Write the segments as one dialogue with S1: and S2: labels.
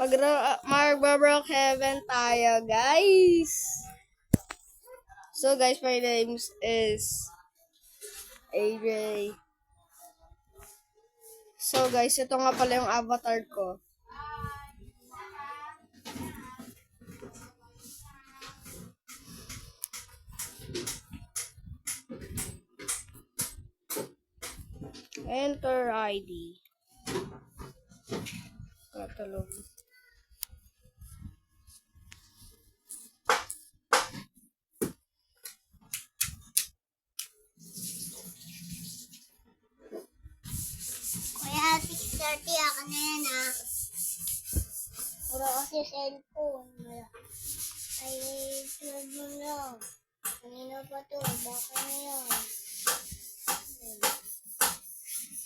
S1: Magbabrookhaven tayo, guys. So, guys, my name is AJ. So, guys, ito nga pala yung avatar ko. Enter ID. Catalog.
S2: Kaya 6:30 ako na yan Puro kasi cellphone. Ay, 12 mo lang. Kanina pa to. Baka na yan.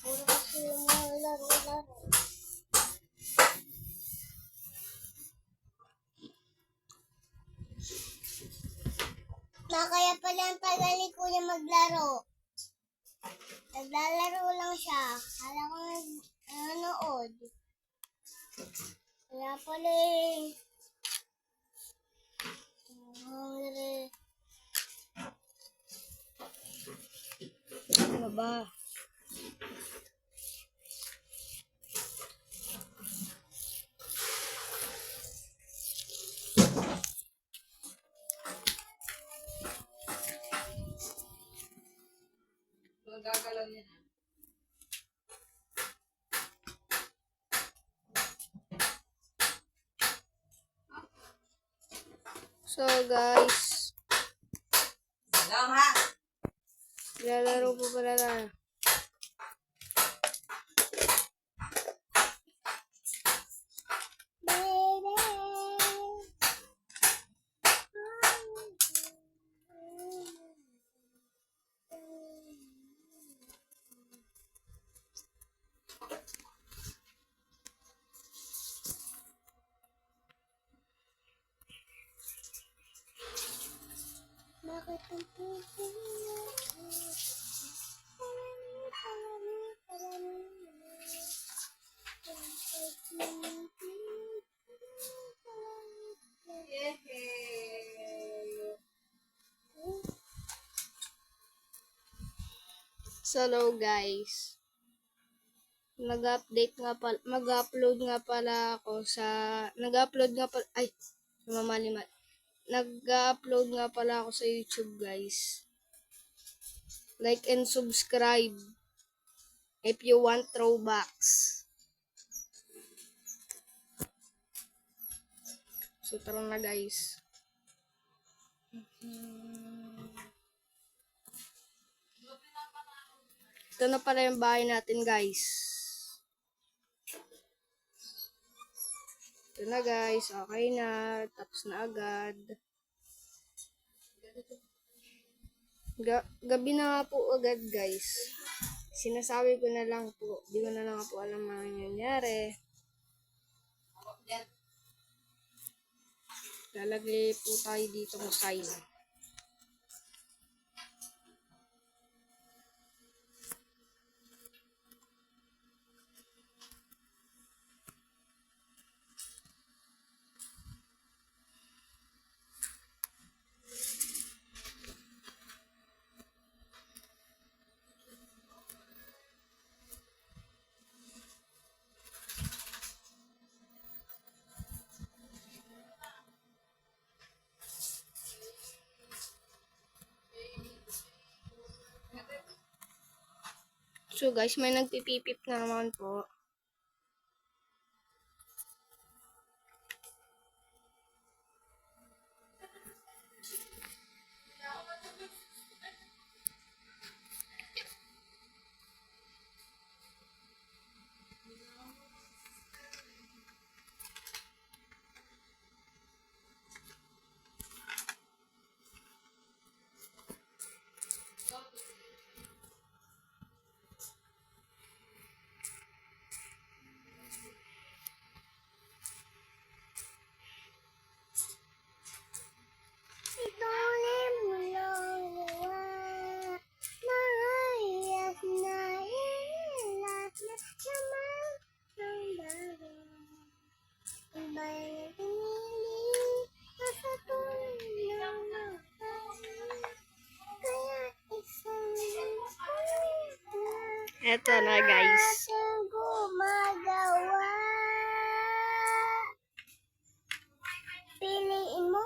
S2: Puro kasi yung mga laro-laro. Kaya pala ang tagal ni Kuya maglaro. Naglalaro lang siya. Kala ko nanonood. Kaya pala
S1: Ano ba?
S3: Magagalan niya.
S1: So, guys.
S3: Lang ha.
S1: Lalaro po pala tayo.
S2: Bakit ang puso niya?
S1: So, hello, guys. Mag-upload nga pala ako sa, mamalimat. Nag-upload nga pala ako sa YouTube, guys. Like and subscribe if you want throwbacks. So, tara na, guys. Ito na pala yung bahay natin, guys. Ito na, guys. Okay na. Tapos na agad. Gabi na nga po agad, guys. Sinasabi ko na lang po. Di ko na lang po alam mga nangyayari. Lalagay po tayo dito ng sign. So guys, may nagpipipip na naman po. Eto na guys.
S2: Aking gumagawa. Piliin mo.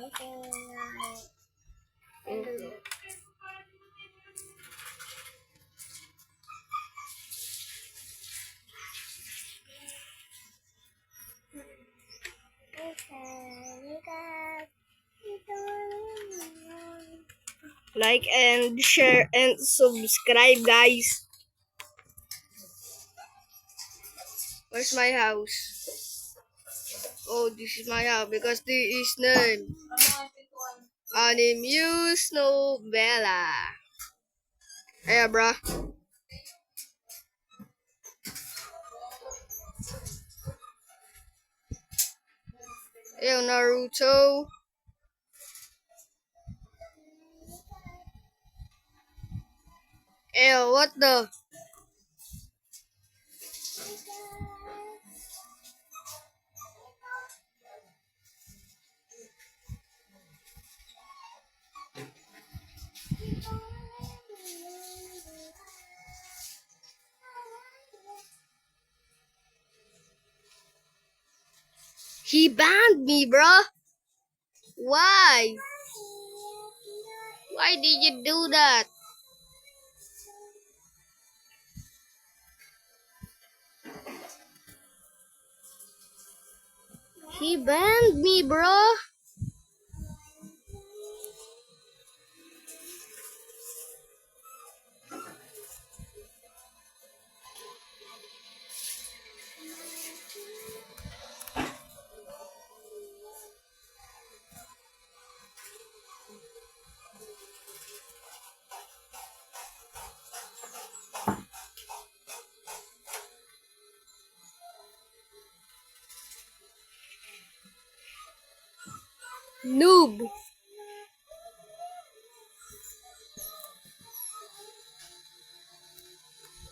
S2: Ito na.
S1: Like and share and subscribe guys. Where's my house? Oh, this is my house because this is name Animus Novella. Hey, bruh. Ew, Naruto. Ew, what the? He banned me, bruh. Why? Why did you do that? He banned me, bruh. Noob.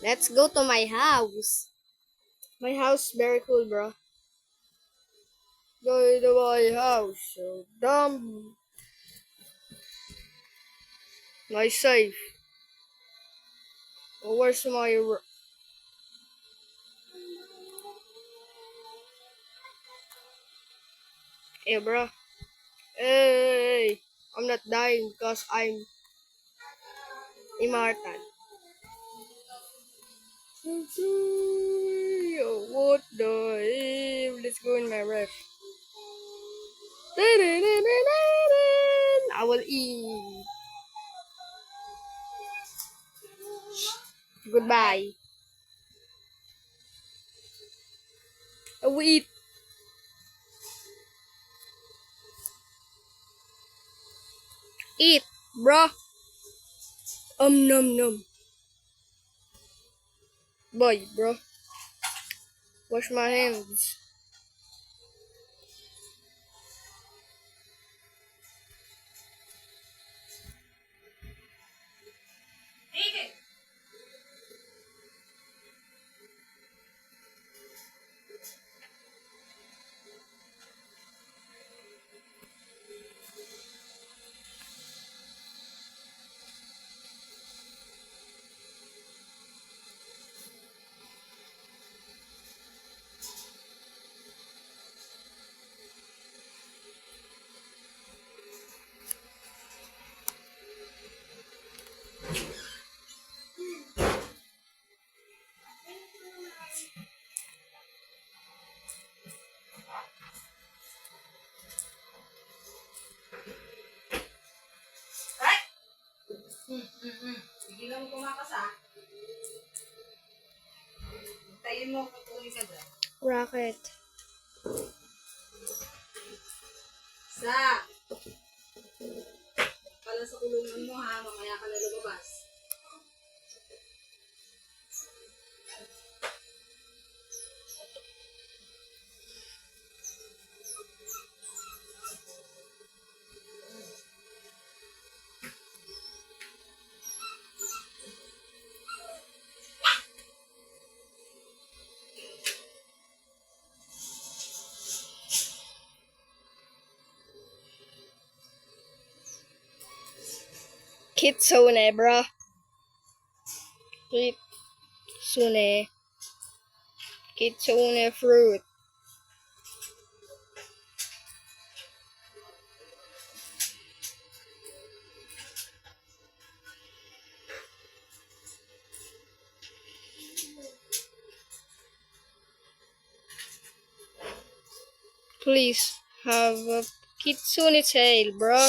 S1: Let's go to my house. My house very cool, bro. Go to my house. So dumb. My safe. Oh, where's my... Hey, bro. Hey. I'm not dying because I'm immortal. What the hell? Let's go in my ref. I will eat. Goodbye. I will eat. Eat, bro. Nom nom. Boy, bro. Wash my hands.
S3: Tigil! Ay! Tigilan mo kumakas ah. Tayin mo patuloy ka dyan.
S1: Rocket.
S3: Sa! Pala sa kulungan mo ha, mamaya ka na lumabas.
S1: Kitsune, bro. Kitsune. Kitsune fruit. Please have a kitsune tail, bro.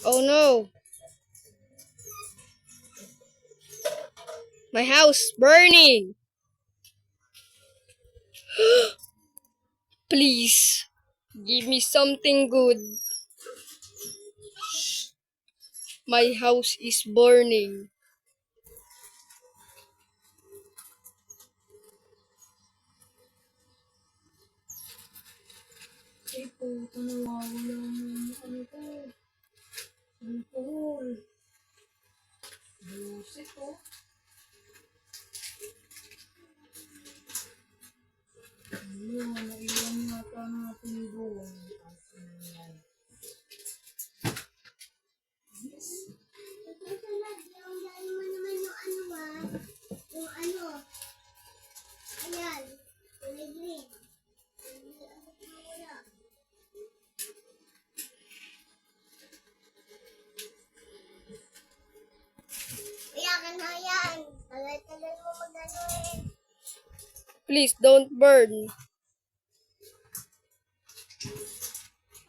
S1: Oh no. My house burning. Please give me something good. My house is burning.
S3: Ay, puto, nawawala mo. Ano to? Alcohol. Busit, oh. Ano, naiwan yata natin doon.
S2: Yung mo naman yung ano ah. Yung ano. Ayan. Kulay green. Wala. Kaya ka na yan. Tagal-tagal mo mag-ano eh.
S1: Please don't burn.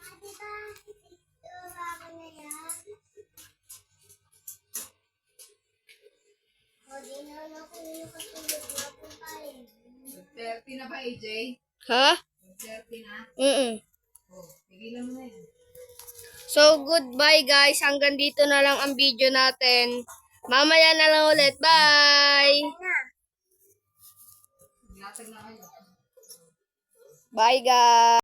S2: Ah, diba? Ito, baka na yan. O, di na ako yung katulog na kung parin.
S3: 30 na ba, AJ?
S1: Ha?
S3: 30 na? Oh, tigilan mo na yan.
S1: So, goodbye guys. Hanggang dito na lang ang video natin. Mamaya na lang ulit. Bye!
S3: Latag na kayo.
S1: Bye guys!